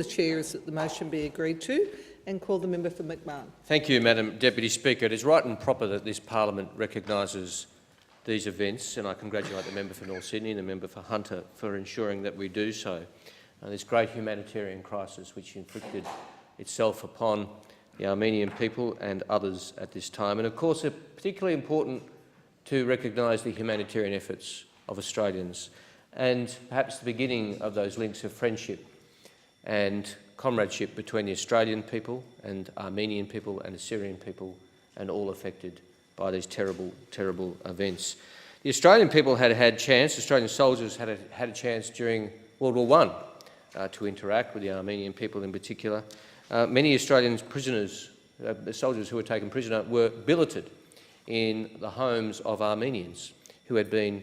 The Chair is that the motion be agreed to and call the member for McMahon. Thank you, Madam Deputy Speaker. It is right and proper that this parliament recognises these events, and I congratulate the member for North Sydney and the member for Hunter for ensuring that we do so. This great humanitarian crisis which inflicted itself upon the Armenian people and others at this time. And of course, it's particularly important to recognise the humanitarian efforts of Australians and perhaps the beginning of those links of friendship and comradeship between the Australian people and Armenian people and Assyrian people and all affected by these terrible, terrible events. The Australian people Australian soldiers had a chance during World War I to interact with the Armenian people in particular. Many Australian prisoners, the soldiers who were taken prisoner, were billeted in the homes of Armenians who had been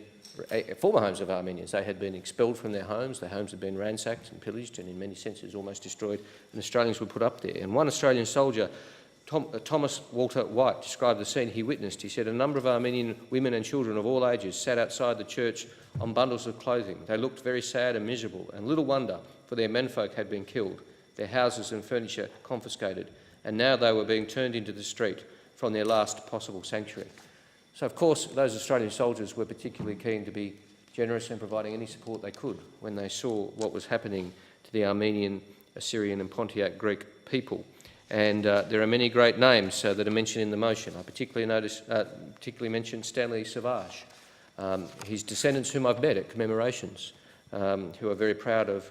former homes of Armenians. They had been expelled from their homes had been ransacked and pillaged and in many senses almost destroyed, and Australians were put up there. And one Australian soldier, Thomas Walter White, described the scene he witnessed. He said, "A number of Armenian women and children of all ages sat outside the church on bundles of clothing. They looked very sad and miserable, and little wonder, for their menfolk had been killed, their houses and furniture confiscated, and now they were being turned into the street from their last possible sanctuary." So, of course, those Australian soldiers were particularly keen to be generous in providing any support they could when they saw what was happening to the Armenian, Assyrian and Pontiac Greek people. And there are many great names that are mentioned in the motion. I particularly mentioned Stanley Savage, his descendants whom I've met at commemorations, who are very proud of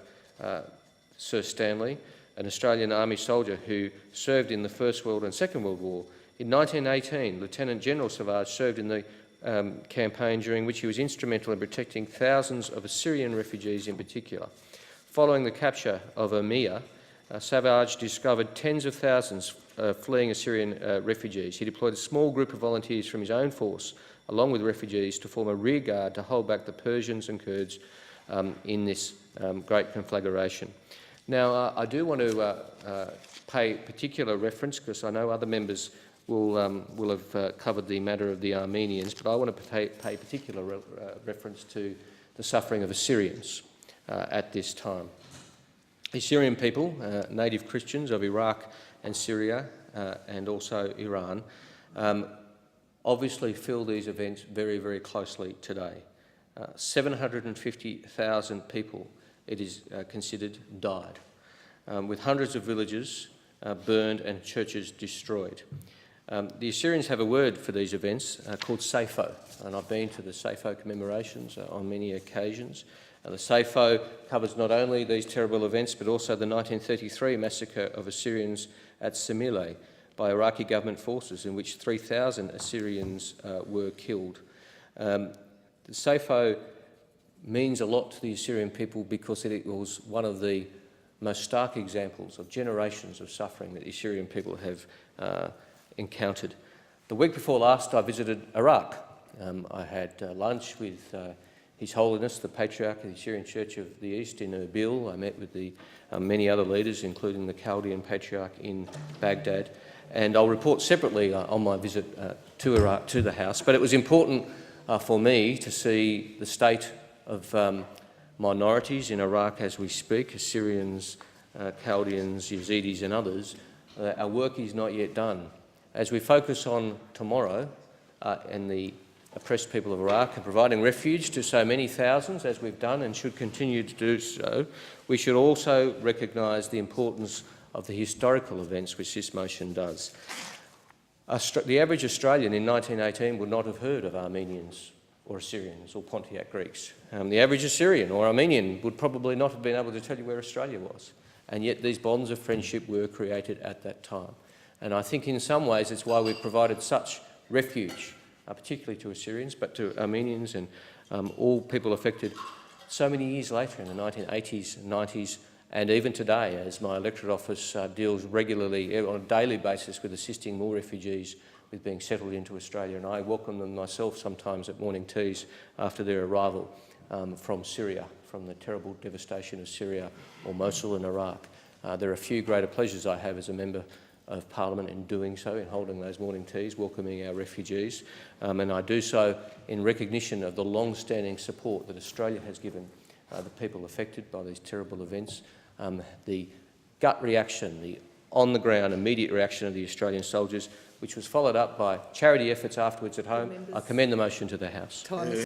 Sir Stanley, an Australian Army soldier who served in the First World and Second World War. In 1918, Lieutenant General Savage served in the campaign during which he was instrumental in protecting thousands of Assyrian refugees in particular. Following the capture of Urmia, Savage discovered tens of thousands fleeing Assyrian refugees. He deployed a small group of volunteers from his own force, along with refugees, to form a rear guard to hold back the Persians and Kurds in this great conflagration. Now, I do want to pay particular reference, because I know other members will have covered the matter of the Armenians, but I want to pay particular reference to the suffering of Assyrians at this time. The Assyrian people, native Christians of Iraq and Syria and also Iran, obviously feel these events very, very closely today. 750,000 people, it is considered, died, with hundreds of villages burned and churches destroyed. The Assyrians have a word for these events called Safo, and I've been to the Safo commemorations on many occasions. The Safo covers not only these terrible events but also the 1933 massacre of Assyrians at Semile by Iraqi government forces, in which 3,000 Assyrians were killed. The Safo means a lot to the Assyrian people because it was one of the most stark examples of generations of suffering that the Assyrian people have encountered. The week before last, I visited Iraq. I had lunch with His Holiness, the Patriarch of the Assyrian Church of the East in Erbil. I met with the many other leaders, including the Chaldean Patriarch in Baghdad. And I'll report separately on my visit to Iraq, to the House. But it was important for me to see the state of minorities in Iraq as we speak, Assyrians, Chaldeans, Yazidis and others. Our work is not yet done. As we focus on tomorrow and the oppressed people of Iraq and providing refuge to so many thousands, as we've done and should continue to do so, we should also recognise the importance of the historical events which this motion does. The average Australian in 1918 would not have heard of Armenians or Assyrians or Pontiac Greeks. The average Assyrian or Armenian would probably not have been able to tell you where Australia was. And yet these bonds of friendship were created at that time. And I think in some ways it's why we've provided such refuge, particularly to Assyrians, but to Armenians and all people affected so many years later in the 1980s, 90s, and even today, as my electorate office deals regularly on a daily basis with assisting more refugees with being settled into Australia. And I welcome them myself sometimes at morning teas after their arrival from Syria, from the terrible devastation of Syria or Mosul in Iraq. There are a few greater pleasures I have as a member of Parliament in doing so, in holding those morning teas, welcoming our refugees. And I do so in recognition of the long-standing support that Australia has given the people affected by these terrible events, the gut reaction, the on-the-ground immediate reaction of the Australian soldiers, which was followed up by charity efforts afterwards at home. I commend the motion to the House. Time